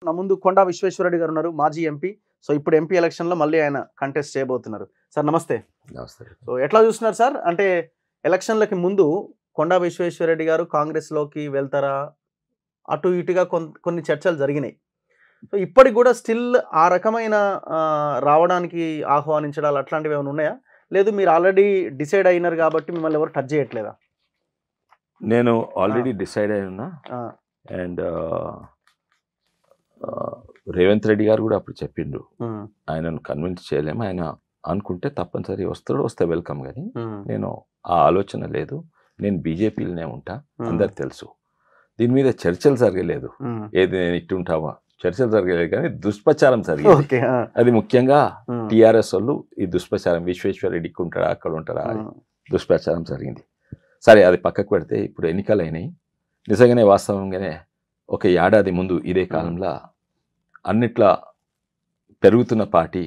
నా ముందు కొండా విశ్వేశ్వరరెడ్డి గారు ఉన్నారు. మాజీ ఎంపీ. సో, ఇప్పుడు ఎంపీ ఎలక్షన్‌లో మళ్ళీ ఆయన కంటెస్ట్ చేయబోతున్నారు. సార్ నమస్తే. నమస్తే. సో, ఎట్లా చూస్తున్నారు సార్? అంటే ఎలక్షన్‌లకి ముందు కొండా విశ్వేశ్వరరెడ్డి గారు కాంగ్రెస్‌లోకి వెళ్తారా? అటు ఇటుగా కొన్ని చర్చలు జరిగినాయి. సో, ఇప్పటికి కూడా స్టిల్ ఆ రకమైన రావడానికి ఆహ్వానించడాలు అట్లాంటివి ఏమైనా ఉన్నాయా? లేదు మీరు ఆల్రెడీ డిసైడ్ అయినారు కాబట్టి మిమ్మల్ని ఎవరు టచ్ చేయట్లేదా? నేను ఆల్రెడీ డిసైడ్ అయి ఉన్నా. ఆ! అండ్ రేవంత్ రెడ్డి గారు కూడా అప్పుడు చెప్పిండ్రు. ఆయనను కన్విన్స్ చేయలేము. ఆయన అనుకుంటే తప్పనిసరి వస్తాడు, వస్తే వెల్కమ్. కానీ నేను ఆ ఆలోచన లేదు. నేను బీజేపీలోనే ఉంటా, అందరికి తెలుసు. దీని మీద చర్చలు జరగలేదు. ఏది నేను ఇట్టు ఉంటావా, చర్చలు జరగలేదు. కానీ దుష్ప్రచారం జరిగింది. అది ముఖ్యంగా టీఆర్ఎస్ వాళ్ళు ఈ దుష్ప్రచారం, విశ్వేశ్వరరెడ్డికి ఉంటాడా అక్కడ ఉంటాడా అని దుష్ప్రచారం జరిగింది. సరే, అది పక్కకు పెడితే ఇప్పుడు ఎన్నికలు అయినాయి. నిజంగానే వాస్తవంగానే ఒక ఏడాది ముందు ఇదే కాలంలో అన్నిట్లా పెరుగుతున్న పార్టీ,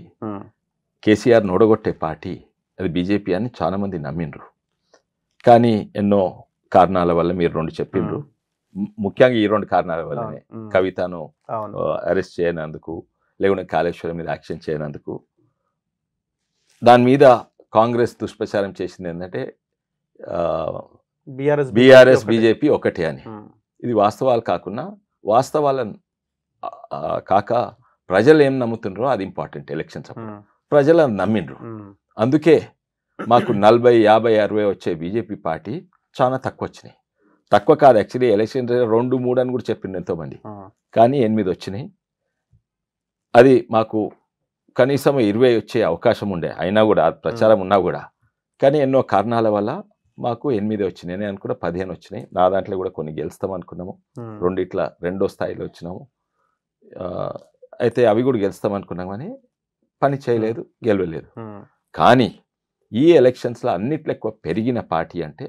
కేసీఆర్ నోడగొట్టే పార్టీ అది బీజేపీ అని చాలామంది నమ్మిండ్రు. కానీ ఎన్నో కారణాల వల్ల మీరు రెండు చెప్పిండ్రు. ముఖ్యంగా ఈ రెండు కారణాల వల్లనే కవితను అరెస్ట్ చేయనందుకు, లేకుంటే కాళేశ్వరం మీద యాక్షన్ చేయనందుకు. దాని మీద కాంగ్రెస్ దుష్ప్రచారం చేసింది ఏంటంటే బీఆర్ఎస్ బీజేపీ ఒకటే అని. ఇది వాస్తవాలు కాకుండా, వాస్తవాలను కాక ప్రజలు ఏం నమ్ముతుండ్రో అది ఇంపార్టెంట్. ఎలక్షన్స్ అప్పుడు ప్రజలు నమ్మిండ్రు. అందుకే మాకు 40, 50, 60 వచ్చే బీజేపీ పార్టీ చాలా తక్కువ వచ్చినాయి. తక్కువ కాదు, యాక్చువల్లీ ఎలక్షన్ 2, 3 అని కూడా చెప్పిండ్రు ఎంతోమంది. కానీ 8 వచ్చినాయి. అది మాకు కనీసం 20 వచ్చే అవకాశం ఉండే, అయినా కూడా ప్రచారం ఉన్నా కూడా. కానీ ఎన్నో కారణాల వల్ల మాకు 8 వచ్చినాయి. నేను అనుకున్న 15 వచ్చినాయి. నా దాంట్లో కూడా కొన్ని గెలుస్తాం అనుకున్నాము. రెండో స్థాయిలో వచ్చినాము. అయితే అవి కూడా గెలుస్తాం అనుకున్నాం, కానీ పని చేయలేదు, గెలవలేదు. కానీ ఈ ఎలక్షన్స్లో అన్నిట్లో ఎక్కువ పెరిగిన పార్టీ అంటే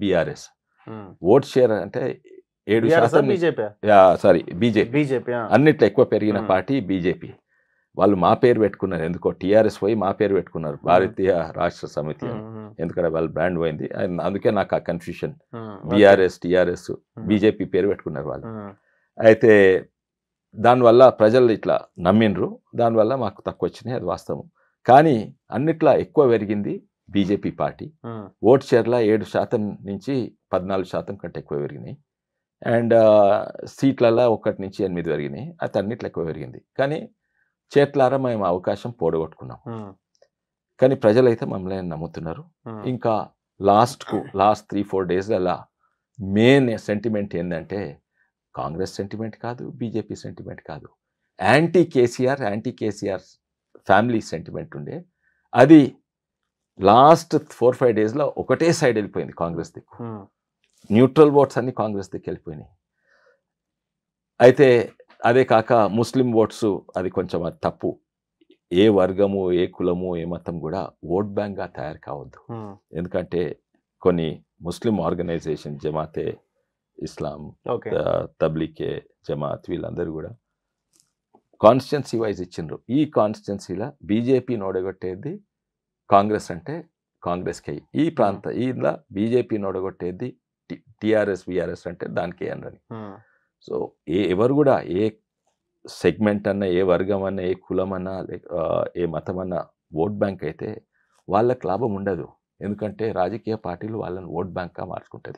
బీఆర్ఎస్. ఓట్ షేర్ అంటే 7%. బీజేపీ అన్నిట్లో ఎక్కువ పెరిగిన పార్టీ బీజేపీ. వాళ్ళు మా పేరు పెట్టుకున్నారు. ఎందుకో టీఆర్ఎస్ పోయి మా పేరు పెట్టుకున్నారు, భారతీయ రాష్ట్ర సమితి అని. ఎందుకంటే వాళ్ళు బ్రాండ్ పోయింది. అందుకే నాకు ఆ కన్ఫ్యూషన్. బీఆర్ఎస్, టీఆర్ఎస్, బీజేపీ పేరు పెట్టుకున్నారు వాళ్ళు. అయితే దానివల్ల ప్రజలు ఇట్లా నమ్మిండ్రు. దానివల్ల మాకు తక్కువ వచ్చినాయి, అది వాస్తవం. కానీ అన్నిట్లా ఎక్కువ పెరిగింది బీజేపీ పార్టీ. ఓట్ షేర్లో 7% నుంచి 14% కంటే ఎక్కువ పెరిగినాయి. అండ్ సీట్లలో 1 నుంచి 8 పెరిగినాయి. అయితే అన్నిట్లో ఎక్కువ పెరిగింది. కానీ చేట్లారా మేము అవకాశం పోడగొట్టుకున్నాం. కానీ ప్రజలైతే మమ్మల్ని నమ్ముతున్నారు. ఇంకా లాస్ట్ 3-4 డేస్లలో మెయిన్ సెంటిమెంట్ ఏంటంటే కాంగ్రెస్ సెంటిమెంట్ కాదు, బీజేపీ సెంటిమెంట్ కాదు, యాంటీ కేసీఆర్ ఫ్యామిలీ సెంటిమెంట్ ఉండే. అది లాస్ట్ 4-5 డేస్లో ఒకటే సైడ్ వెళ్ళిపోయింది కాంగ్రెస్ దిక్కు. న్యూట్రల్ ఓట్స్ అన్ని కాంగ్రెస్ దిక్కు వెళ్ళిపోయినాయి. అయితే అదే కాక ముస్లిం ఓట్స్, అది కొంచెం అది తప్పు. ఏ వర్గము, ఏ కులము, ఏ మతం కూడా ఓట్ బ్యాంక్గా తయారు కావద్దు. ఎందుకంటే కొన్ని ముస్లిం ఆర్గనైజేషన్, జమాతే ఇస్లాం, తబ్లీకే జమాత్, వీళ్ళందరూ కూడా కాన్స్టిట్యున్సీ వైజ్ ఇచ్చిండ్రు. ఈ కాన్స్టిట్యున్సీలో బీజేపీ నోడగొట్టేది కాంగ్రెస్ అంటే కాంగ్రెస్కి. ఈ ఇలా బీజేపీ నోడగొట్టేది టీఆర్ఎస్, బీఆర్ఎస్ అంటే దానికి అనని. సో ఎవరు కూడా ఏ సెగ్మెంట్ అన్నా, ఏ వర్గం అన్నా, ఏ కులం అన్నా, ఏ మతం అన్నా ఓట్ బ్యాంక్ అయితే వాళ్ళకి లాభం ఉండదు. ఎందుకంటే రాజకీయ పార్టీలు వాళ్ళని ఓట్ బ్యాంక్గా మార్చుకుంటుంది.